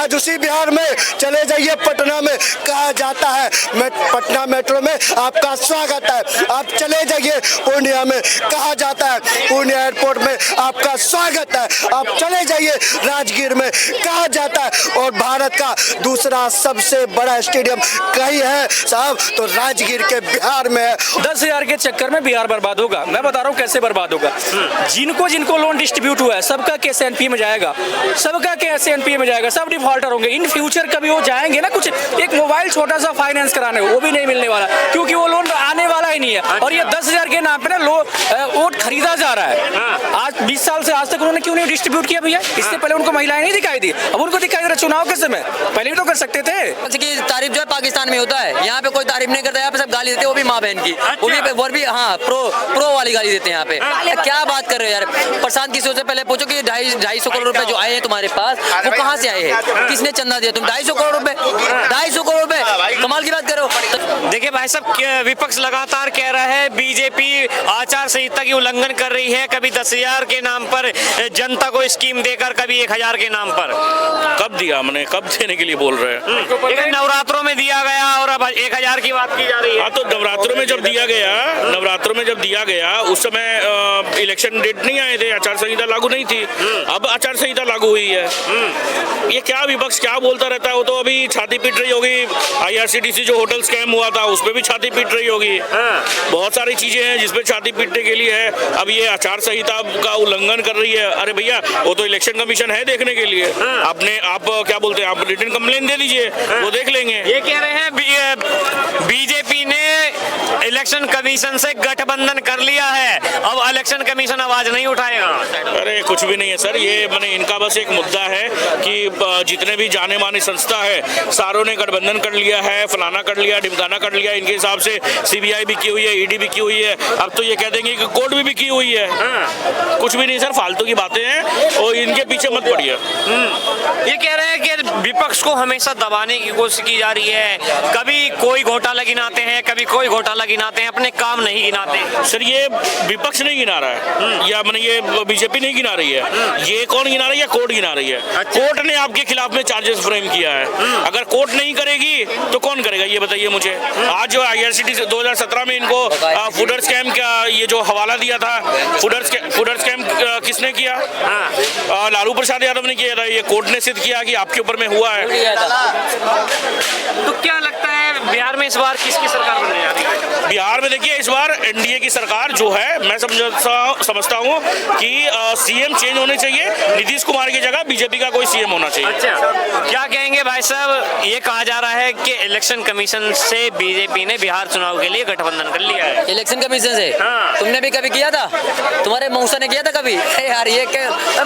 आज उसी बिहार में चले जाइए पटना में, कहा जाता है पटना मेट्रो में आपका स्वागत है। आप चले जाइए पूर्णिया में, कहा जाता है पूर्णिया एयरपोर्ट में आपका स्वागत है। आप चले जाइए राजगीर में, कहा जाता है। और भारत का दूसरा सबसे बड़ा स्टेडियम कहीं है साहब तो राजगीर के बिहार में है। 10,000 के चक्कर में बिहार बर्बाद होगा। मैं बता रहा हूँ कैसे बर्बाद होगा। जिनको जिनको लोन डिस्ट्रीब्यूट हुआ है सबका केस एनपीए में जाएगा, सबका केस एनपीए में जाएगा, सब डिफॉल्टर होंगे। इन फ्यूचर कभी वो जाएंगे ना कुछ एक मोबाइल छोटा सा फाइनेंस कराने, वो भी नहीं मिलने वाला क्योंकि वो लोन आने वाला ही नहीं है। और ये 10,000 के नाम पे ना वोट खरीदा जा रहा है। आज 20 साल से आज तक उन्होंने क्यों नहीं डिस्ट्रीब्यूट किया भैया? इससे पहले उनको महिलाएं नहीं दिखाई दी, अब उनको दिखाई दे रहा चुनाव के समय, पहले भी तो कर सकते थे। तारीफ जो है पाकिस्तान में होता है, यहाँ पे कोई तारीफ नहीं करता, यहाँ पे सब गाली देते हैं, वो भी माँ बहन की, वो भी हाँ प्रो वाली गाली देते हैं यहाँ पे। क्या बात कर रहे हो यार? प्रशांत किशोर से पहले पूछो कि 250 करोड़ रुपए जो आए हैं तुम्हारे पास वो कहाँ से आए हैं? किसने चंदा दिया? तुम 250 करोड़ रुपए, 250 करोड़ रुपए, कमाल की बात करो। देखिए भाई साहब, विपक्ष लगातार कह रहा है बीजेपी आचार संहिता की उल्लंघन कर रही है, कभी 10,000 के नाम पर जनता को स्कीम देकर, कभी 1,000 के नाम पर। कब दिया मैंने, कब देने के लिए बोल रहे हैं? लेकिन नवरात्रों में दिया गया और अब 1,000 की बात की जा रही है। हाँ तो नवरात्रों में जब दिया गया उस समय इलेक्शन डेट नहीं आए थे, आचार संहिता लागू नहीं थी। अब आचार संहिता लागू हुई है। ये क्या विपक्ष क्या बोलता रहता है? वो तो अभी छाती पीट रही होगी। IRCTC जो होटल स्कैम हुआ था उस पर भी छाती पीट रही होगी। बहुत सारी चीजें हैं जिसपे छाती पीटने के लिए है। अब ये आचार संहिता का उल्लंघन कर रही है। अरे भैया वो तो इलेक्शन कमीशन है देखने के लिए। आप क्या बोलते हैं, आप रिटन कंप्लेन दे दीजिए, वो देख लेंगे। ये कह रहे हैं बीजेपी ने इलेक्शन कमीशन से गठबंधन कर लिया है, अब इलेक्शन कमीशन आवाज नहीं उठाएगा। अरे कुछ भी नहीं है सर, ये मैंने इनका बस एक मुद्दा है कि जितने भी जाने मानी संस्था है सारों ने गठबंधन कर लिया है, फलाना कर लिया, ढिमकाना कर लिया। इनके हिसाब से CBI भी की हुई है, ED भी की हुई है, अब तो ये कह देंगे कि कोर्ट भी की हुई है। कुछ भी नहीं सर, फालतू की बातें हैं और इनके पीछे मत पड़िए। ये कह रहे हैं कि विपक्ष को हमेशा दबाने की कोशिश की जा रही है, कभी कोई घोटाला गिनाते हैं, कभी कोई घोटाला गिनाते हैं, अपने काम नहीं गिनाते। सर ये विपक्ष नहीं गिना रहा है या मैंने ये बीजेपी नहीं गिना रही है, ये कौन गिना रही है? कोर्ट गिना रही है। कोर्ट ने आपके खिलाफ में चार्जेस फ्रेम किया है। अगर कोर्ट नहीं करेगी तो कौन करेगा ये बताइए मुझे। आज जो IRCTC 2017 में इनको फूडर स्कैम का ये जो हवाला दिया था, फूडर स्कैम किसने किया? लालू प्रसाद यादव ने किया था। ये कोर्ट ने सिद्ध किया कि आपके ऊपर में हुआ है। तो क्या लगता है बिहार में इस बार किसकी सरकार बनने जा रही है? बिहार में देखिए इस बार NDA की सरकार जो है, मैं समझता हूँ कि CM चेंज होने चाहिए। नीतीश कुमार की जगह बीजेपी का कोई CM होना चाहिए। अच्छा, क्या कहेंगे भाई साहब? ये कहा जा रहा है कि इलेक्शन कमीशन से बीजेपी ने बिहार चुनाव के लिए गठबंधन कर लिया है। इलेक्शन कमीशन से? तुमने भी कभी किया था? तुम्हारे मौसा ने किया था कभी? यार ये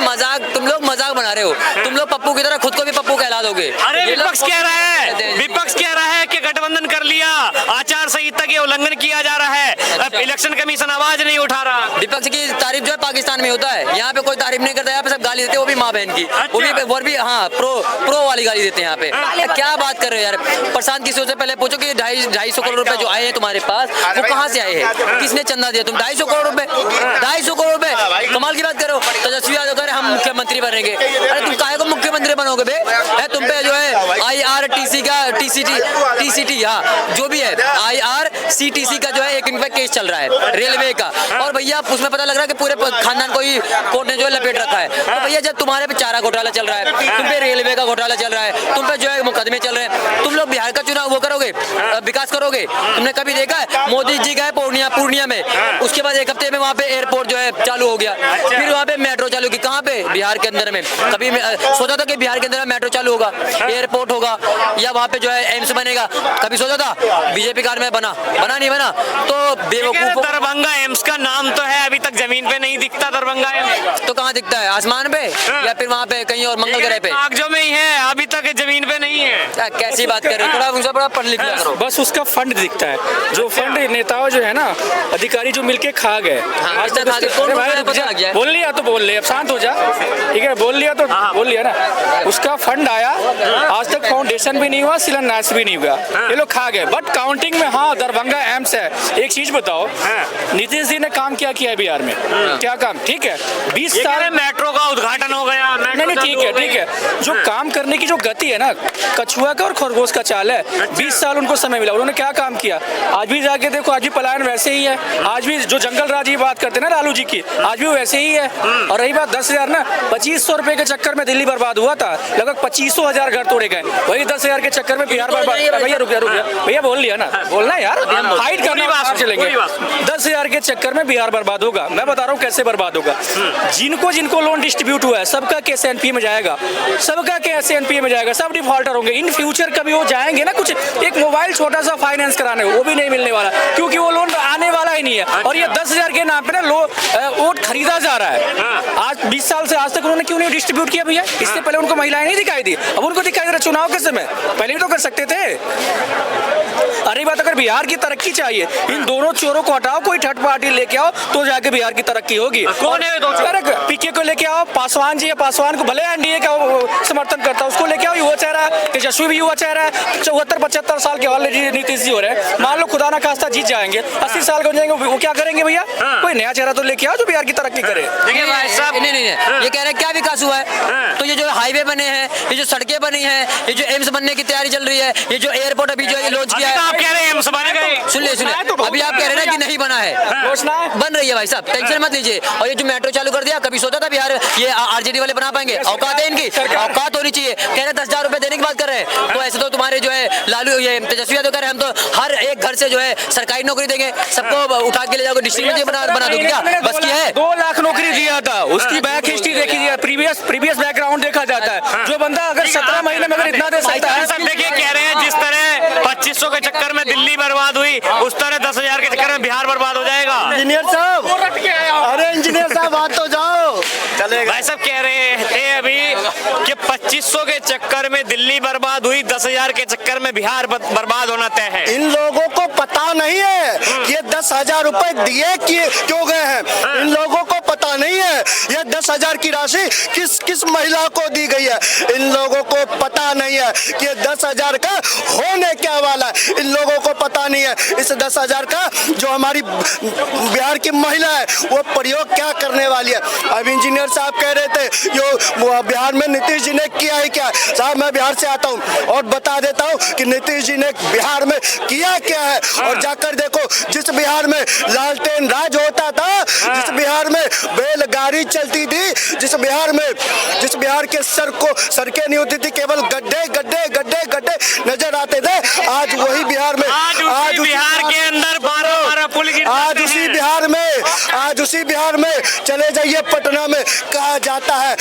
मजाक, तुम लोग मजाक बना रहे हो। तुम लोग पप्पू की तरह खुद को भी पप्पू कहला दोगे। अरे विपक्ष कह रहा है कि गठबंधन कर लिया, आचार संहिता के उल्लंघन किया जा रहा है, अब इलेक्शन कमीशन आवाज नहीं उठा रहा। विपक्ष की तारीफ जो है पाकिस्तान में होता है, यहाँ पे कोई तारीफ नहीं करता, यहाँ पे सब गाली देते हैं, वो भी माँ बहन की, वो भी हाँ प्रो वाली गाली देते हैं यहाँ पे। क्या बात कर रहे हो यार? प्रशांत किशोर से पहले पूछो कि 250 करोड़ रुपए जो आए हैं तुम्हारे पास वो कहाँ से आए हैं? किसने चंदा दिया? तुम 250 करोड़ रुपए, 250 करोड़ रुपए, कमाल की बात करो। तेजस्वी यादव कह रहे हम मुख्यमंत्री बनेंगे। अरे तुम काहे को मुख्यमंत्री बनोगे बे? तुम पे जो है IRTC का TCT हाँ जो भी है IRCTC का जो है एक इन पे केस चल रहा है रेलवे का, और भैया उसमें पता लग रहा है कि पूरे खानदान को ही कोर्ट ने जो है लपेट रखा है। तो भैया जब तुम्हारे पे चारा घोटाला चल रहा है, तुम पे रेलवे का घोटाला चल रहा है, तुम पे जो है मुकदमे चल रहे हैं, तुम लोग बिहार का चुनाव वो करोगे, विकास करोगे? तुमने कभी देखा है? मोदी जी गए पूर्णिया में, उसके बाद एक हफ्ते में वहाँ पे एयरपोर्ट जो है चालू हो गया, फिर वहाँ पे मेट्रो चालू की। कहाँ पे? बिहार के अंदर में। कभी सोचा था कि बिहार के अंदर मेट्रो चालू होगा, एयरपोर्ट होगा या वहाँ पे जो है एम्स बनेगा? कभी सोचा था? बीजेपी कार में बना नहीं बना। तो बेवकूफ। दरभंगा एम्स का नाम तो है, अभी तक जमीन पे नहीं दिखता दरभंगा एम्स। तो कहाँ दिखता है? आसमान पे या फिर वहाँ पे कहीं और मंगल ग्रह पे? कागजों में ही है, अभी तक जमीन पे नहीं है। कैसी बात कर रहे हो? थोड़ा उनसे बड़ा पढ़ लिख लिया करो। बस उसका फंड दिखता है, जो फंड नेताओं जो है ना, अधिकारी जो मिलके खा गए। आज तक बोल लिया तो बोल ले, अब शांत हो जा, ठीक है? बोल लिया तो बोल लिया ना। उसका फंड आया, आज तक फाउंडेशन भी नहीं हुआ, शिलान्यास नाश भी नहीं हुआ, ये लोग खा गए। बट काउंटिंग में हाँ दरभंगा एम्स है। एक चीज बताओ, नीतीश जी ने काम क्या किया है बिहार में? क्या काम? ठीक है 20 साल मेट्रो का उद्घाटन हो गया, नहीं ठीक है जो काम करने की जो गति है ना, कछुआ का और खरगोश का चाल है। 20 साल उनको समय मिला, उन्होंने क्या काम किया? आज भी जाके देखो, आज भी पलायन वैसे ही है। आज भी जो जंगल राज की बात करते हैं ना लालू जी की, आज भी वैसे ही है। और रही बात 10,000 ना, 2500 रुपए के चक्कर में दिल्ली बर्बाद हुआ था, लगभग 25,000 घर तोड़े गए। वही 10,000 के चक्कर में बिहार बर्बाद। भैया रुक गया भैया, बोल लिया ना, बोलना यार, हाइट करने बात चलेंगे। 10,000 के चक्कर में बिहार बर्बाद होगा। मैं बता रहा हूँ कैसे बर्बाद होगा। जिनको लोन डिस्ट्रीब्यूट हुआ है सबका केस एनपीए में जाएगा, सबका केस एनपीए में जाएगा, सब डिफॉल्टर होंगे। इन फ्यूचर कभी वो जाएंगे ना, कुछ एक मोबाइल छोटा सा फाइनेंस कराने, वो भी नहीं मिलने वाला, क्योंकि वो लोन आने वाला ही नहीं है। और ये 10,000 के नाम पे ना वोट खरीदा जा रहा है। आज 20 साल से आज तक उन्होंने क्यों नहीं डिस्ट्रीब्यूट किया भैया? इससे पहले उनको महिलाएं नहीं दिखाई दी, अब उनको दिखाई दे रहा चुनाव के समय, पहले भी तो कर सकते थे। अरे बात अगर बिहार की तरक्की चाहिए, इन दोनों चोरों को हटाओ, कोई थर्ड पार्टी लेके आओ तो जाके बिहार की तरक्की होगी। कौन है दो चोर? पीके को लेके आओ, पासवान जी है, पासवान को भले एनडीए का समर्थन करता है, उसको लेके आओ, युवा चेहरा है, तेजस्वी भी युवा चेहरा है। 74-75 साल के ऑलरेडी नीतीश जी हो रहे हैं। मान लो खुदा ना खास्ता जीत जाएंगे, 80 साल के हो जाएंगे, वो क्या करेंगे भैया? कोई नया चेहरा तो लेके आओ जो बिहार की तरक्की करे। देखिए भाई साहब, नहीं ये कह रहे हैं क्या विकास हुआ है? तो ये जो हाईवे बने हैं, ये जो सड़कें बनी हैं, ये जो एम्स बनने की तैयारी चल रही है, ये जो एयरपोर्ट अभी जो लॉन्च किया है, आप कह रहे हैं एम्स बन गए। सुन ले अभी आप कह रहे हैं ना कि नहीं बना है, बन रही है भाई साहब, टेंशन मत लीजिए। और ये जो मेट्रो चालू कर दिया, कभी सोचा था बिहार ये आरजेडी वाले बना पाएंगे? औकात है इनकी, औकात होनी चाहिए। कह रहे 10,000 रुपए देने की बात कर रहे हैं, तो ऐसे तो तुम्हारे जो है लालू ये तेजस्वी यादव कह रहे हैं हम तो हर एक घर से जो है सरकारी नौकरी देंगे, सबको उठा के ले जाओगे डिस्ट्रिक्ट में बना दोगे क्या? बस की है? 2 लाख नौकरी दिया था, उसकी बैक हिस्ट्री देखी दिया, प्रीवियस बैकग्राउंड देखा जाता है। जो बंदा अगर 17 महीने में अगर इतना दे सकता है। सब देखिए कह रहे हैं जिस तरह 2500 के चक्कर में दिल्ली बर्बाद हुई, उस तरह 10,000 के चक्कर में बिहार बर्बाद हो जाएगा। इंजीनियर साहब, अरे इंजीनियर साहब बात तो जाओ चलेगा। भाई साहब कह रहे थे अभी कि 2500 के चक्कर में दिल्ली बर्बाद हुई, 10,000 के चक्कर में बिहार बर्बाद होना तय है। इन लोगों को पता नहीं है कि ये 10,000 रुपए दिए क्यों गए हैं। इन लोगों को पता नहीं है ये 10,000 की राशि किस महिला को दी गई है। इन लोगों को पता नहीं है कि ये 10,000 का होने क्या वाला है। इन लोगों को पता नहीं है इस 10,000 का जो हमारी बिहार की महिला है वो प्रयोग क्या करने वाली है। अब इंजीनियर साहब कह रहे थे जो बिहार में नीतीश जी ने किया है क्या। साहब मैं बिहार से आता हूँ और बता देता हूँ कि नीतीश जी ने बिहार में किया क्या है। और जाकर देखो, जिस बिहार में लालटेन राज होता था, जिस बिहार में बैलगाड़ी चलती थी, जिस बिहार के सड़कें नहीं होती थी, केवल गड्ढे गड्ढे गड्ढे गड्ढे नजर आते थे, आज वही बिहार में आज बिहार के अंदर 12 पुल आज उसी बिहार में चले जाइए पटना में कहा जाता है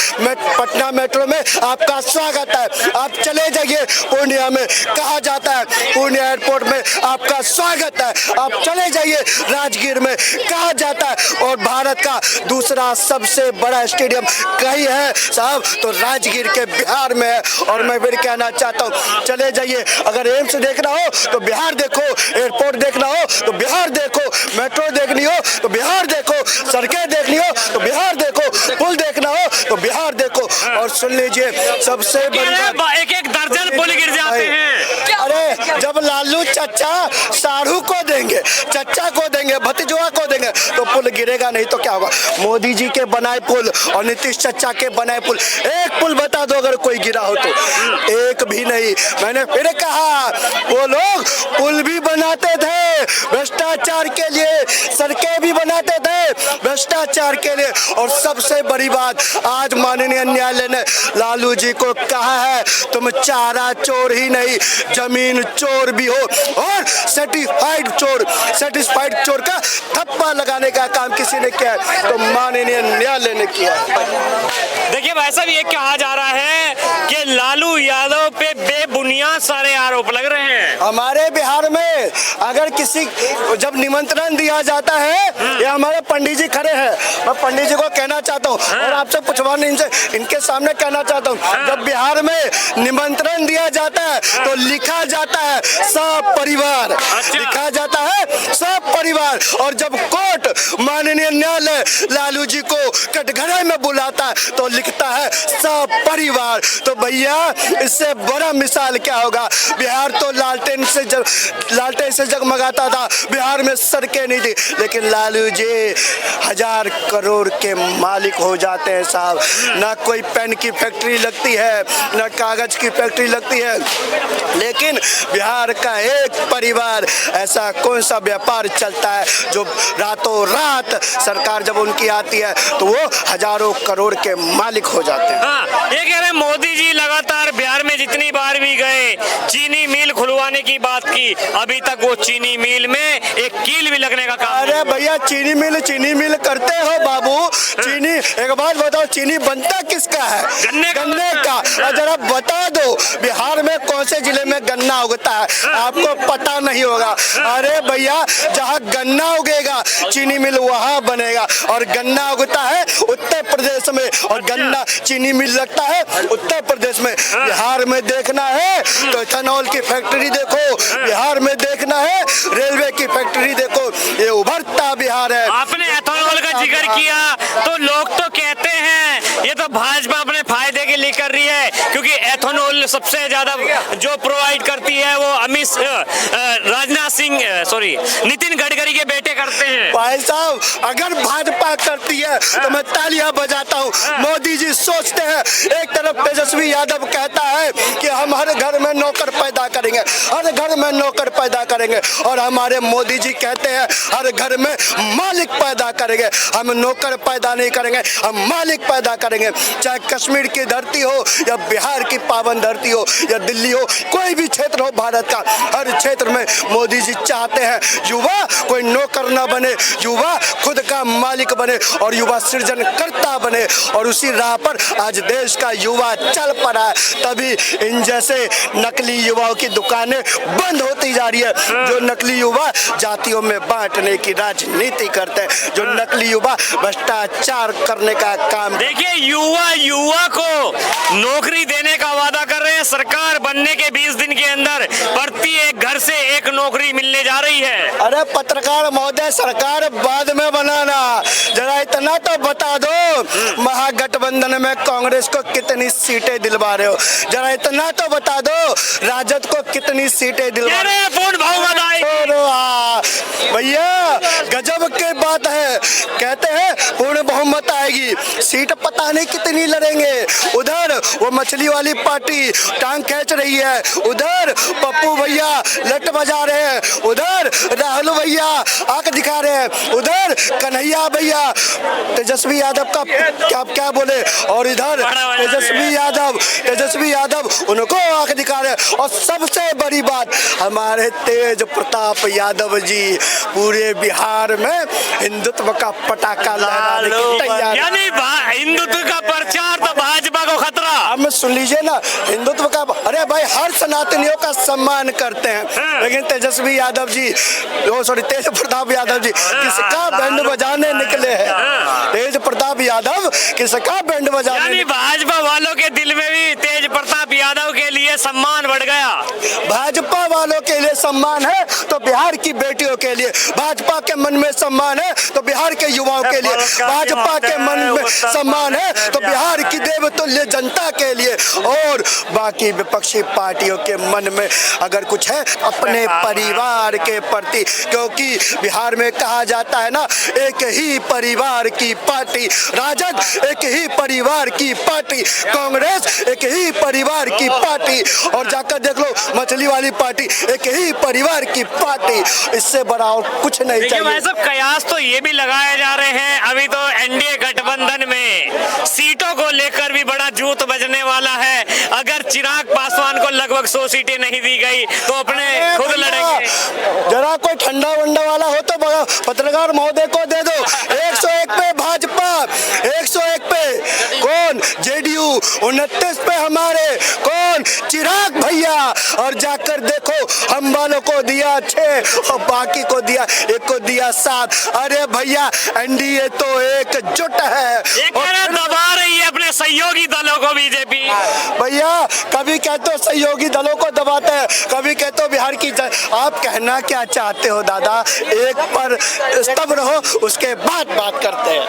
पटना मेट्रो में आपका स्वागत है। आप चले जाइए पूर्णिया में कहा जाता है पूर्णिया एयरपोर्ट में आपका स्वागत है। आप चले जाइए राजगीर में कहा जाता है। और भारत का दूसरा सबसे बड़ा स्टेडियम कहीं है साहब तो राजगीर के बिहार में है। और मैं फिर कहना चाहता हूँ चले जाइए, अगर एम्स देखना हो तो बिहार देखो, एयरपोर्ट देखना हो तो बिहार देखो, मेट्रो देखनी हो तो बिहार देखो, सड़कें देखनी हो तो बिहार देखो, पुल देखना हो तो बिहार देखो। और सुन लीजिए सबसे बड़ी एक दर्जन पुल गिर जाते हैं। अरे जब लालू चचा साढ़ू को देंगे, चचा को देंगे, भतीजवा को देंगे तो पुल गिरेगा नहीं तो क्या होगा। मोदी जी के बनाए पुल और नीतीश चचा के बनाए पुल, एक पुल बता दो अगर कोई गिरा हो तो, एक भी नहीं। मैंने फिर कहा वो लोग पुल भी बनाते थे भ्रष्टाचार के लिए, सड़कें भी बनाते थे भ्रष्टाचार के लिए। और सबसे बड़ी बात आज माननीय न्यायालय ने लालू जी को कहा है तुम चारा चोर ही नहीं जमीन चोर भी हो। और सर्टिफाइड चोर का थप्पा लगाने का काम किसी ने किया है तो माननीय न्यायालय ने किया। देखिए भाई साहब ये कहा जा रहा है कि लालू यादव पे बेबुनियाद सारे आरोप लग रहे हैं। हमारे बिहार में अगर किसी जब निमंत्रण दिया जाता है, ये हमारे पंडित जी खड़े हैं, मैं पंडित जी को कहना चाहता हूँ और आपसे पूछवाने इनके सामने कहना चाहता हूँ, जब बिहार में निमंत्रण दिया जाता है तो लिखा जाता है सब परिवार, लिखा जाता है सब परिवार। और जब कोर्ट माननीय न्यायालय लालू जी को कटघरे में बुलाता है तो लिखता है सपरिवार। तो भैया इससे बड़ा मिसाल क्या होगा। बिहार तो लालटेन से जगमगाता था, बिहार में सड़कें नहीं थी, लेकिन लालू जी 1000 करोड़ के मालिक हो जाते हैं साहब। ना कोई पेन की फैक्ट्री लगती है, ना कागज की फैक्ट्री लगती है, लेकिन बिहार का एक परिवार ऐसा कौन सा व्यापार चलता है जो रातों रात सरकार जब उनकी आती है तो वो हजारों करोड़ के मालिक हो जाते हैं। हाँ, ये कह रहे हैं मोदी जी लगातार बिहार में जितनी बार भी गए चीनी मिल खुलवाने की बात की, अभी तक वो चीनी मिल में एक कील भी लगने का काम। अरे भैया चीनी मिल करते हो बाबू। चीनी एक बात बताओ, चीनी बनता किसका है? गन्ने का। और जरा बता दो बिहार में कौन से जिले में गन्ना उगता है, आपको पता नहीं होगा। अरे भैया जहाँ गन्ना उगेगा चीनी मिल वहाँ बनेगा। और गन्ना उगता है उत्तर प्रदेश में और गन्ना चीनी मिल लगता है उत्तर प्रदेश में। बिहार में देखना है तो इथेनॉल की फैक्ट्री देखो, बिहार में देखना है रेलवे की फैक्ट्री देखो, ये उभरता बिहार है। आपने एथेनॉल का जिक्र किया तो लोग तो कहते हैं ये तो भाजपा अपने फायदे के लिए कर रही है, क्योंकि एथेनॉल सबसे ज्यादा जो प्रोवाइड करती है वो नितिन गडकरी के बेटे करते हैं। भाई साहब अगर भाजपा करती है तो मैं तालियां बजाता हूँ। मोदी जी सोचते हैं, एक तरफ तेजस्वी यादव कहता है कि हम हर घर में नौकर पैदा करेंगे, हर घर में नौकर पैदा करेंगे, और हमारे मोदी जी कहते हैं हर घर में मालिक पैदा करेंगे। हम नौकर पैदा नहीं करेंगे, हम मालिक पैदा करेंगे। चाहे कश्मीर की धरती हो या बिहार की पावन धरती हो या दिल्ली हो, कोई भी क्षेत्र हो भारत का, हर क्षेत्र में मोदी जी चाहते हैं युवा कोई नौकर ना बने, युवा खुद का मालिक बने और युवा सृजन करता बने। और उसी राह पर आज देश का युवा चल पड़ा है। तभी इन जैसे नकली युवाओं की दुकानें बंद होती जा रही है, जो नकली युवा जातियों में बांटने की राजनीति करते हैं, जो नकली युवा भ्रष्टाचार करने का काम। देखिए युवा को नौकरी देने का वादा कर रहे हैं, सरकार बनने के 20 दिन के अंदर प्रति एक घर से एक नौकरी मिलने जा रही है। अरे पत्रकार महोदय सरकार बाद में बनाना, जरा इतना तो बता दो महागठबंधन में कांग्रेस को कितनी सीटें दिलवा रहे हो, जरा इतना तो बता दो राजद को कितनी सीटें दिलवा रहे हो। भैया गजब की बात है, कहते हैं पूर्ण बहुमत आएगी, सीट पता नहीं कितनी लड़ेंगे। उधर वो मछली वाली पार्टी टांग खींच रही है, उधर पप्पू भैया लट बजा रहे हैं, उधर राहुल भैया आंख दिखा रहे हैं, उधर कन्हैया भैया तेजस्वी यादव का क्या बोले, और इधर तेजस्वी यादव उनको आंख दिखा रहे हैं। और सबसे बड़ी बात हमारे तेज प्रताप यादव जी पूरे बिहार में हिंदुत्व का पटाखा लहराने की तैयारी। यानी हिंदुत्व का प्रचार तो भाजपा को खतरा। अब सुन लीजिए ना, हिंदुत्व का, अरे भाई हर सनातनियों का सम्मान करते हैं, लेकिन तेजस्वी यादव जी तेज प्रताप यादव जी किसका बैंड बजाने निकले हैं? तेज प्रताप यादव किसका बैंड बजाने? यानी भाजपा वालों के दिल में भी तेज प्रताप यादव के लिए सम्मान बढ़ गया। भाजपा वालों के लिए सम्मान है तो बिहार की बेटियों के लिए, भाजपा के मन में सम्मान है तो बिहार के युवाओं के लिए, भाजपा के मन में सम्मान है तो बिहार की देवतुल्य जनता के लिए, और बाकी विपक्षी पार्टियों के मन में अगर कुछ है अपने परिवार के प्रति, क्योंकि बिहार में कहा जाता है ना एक ही परिवार की पार्टी, राजद एक ही परिवार की पार्टी, कांग्रेस एक ही परिवार की पार्टी, और जाकर देख लो मछली वाली पार्टी एक ही परिवार की पार्टी। इससे बड़ा और कुछ नहीं चाहिए। भाई साहब कयास तो ये भी लगाए जा रहे हैं, अभी तो एनडीए गठबंधन में सीटों को लेकर भी बड़ा जूत बजने वाला है। अगर चिराग पासवान को लगभग 100 सीटें नहीं दी गई तो अपने खुद लड़ेंगे। जरा कोई ठंडा वंडा वाला हो तो पत्रकार महोदय को दे दो। 101 पे भाजपा, 101 पे कौन जेडीयू, 29 पे हमारे कौन चिराग भैया, और जाकर देखो हम वालों को दिया 6 और बाकी को दिया 1 को दिया 7। अरे भैया एनडीए तो एकजुट है और दबा रही है अपने सहयोगी दलों को बीजेपी। भैया कभी कहते हो सहयोगी दलों को दबाते हैं, कभी कहते हो बिहार की आप कहना क्या चाहते हो दादा? एक पर स्तब्ध रहो, उसके बाद बात करते हैं।